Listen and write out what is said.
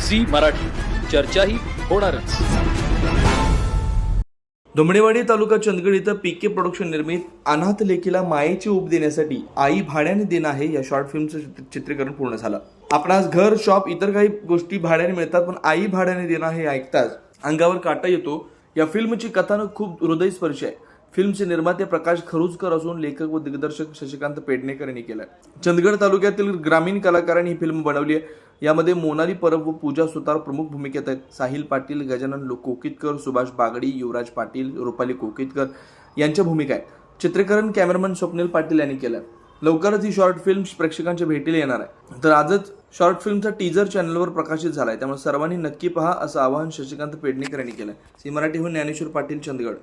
Zee Marathi, चर्चाही होणारच. धुमडेवाडी तालुका चंदगड इथं पीके प्रोडक्शन निर्मित अनाथ लेकीला मायेची ऊब देण्यासाठी आई भाड्याने देणं आहे या शॉर्ट फिल्मचं चित्रीकरण पूर्ण झालं. आपणास घर, शॉप, इतर काही गोष्टी भाड्याने मिळतात, पण आई भाड्याने देणं हे ऐकताच अंगावर काटा येतो. या फिल्मची कथानक खूप हृदयस्पर्शी आहे. फिल्मचे निर्माते प्रकाश खरुजकर असून लेखक व दिग्दर्शक शशिकांत पेडणेकर यांनी केलं. चंदगड तालुक्यातील ग्रामीण कलाकारांनी ही फिल्म बनवली आहे. यामध्ये मोनाली परब व पूजा सुतार प्रमुख भूमिकेत आहेत. साहिल पाटील, गजानन कोकितकर, सुभाष बागडी, युवराज पाटील, रुपाली कोकितकर यांच्या भूमिका आहेत. चित्रीकरण कॅमेरामन स्वप्नील पाटील यांनी केलं. लवकरच ही शॉर्ट फिल्म प्रेक्षकांच्या भेटीला येणार आहे. तर आजच शॉर्ट फिल्मचा टीजर चॅनलवर प्रकाशित झालाय, त्यामुळे सर्वांनी नक्की पहा असं आवाहन शशिकांत पेडणेकर यांनी केलं. सी मराठीहून ज्ञानेश्वर पाटील, चंदगड.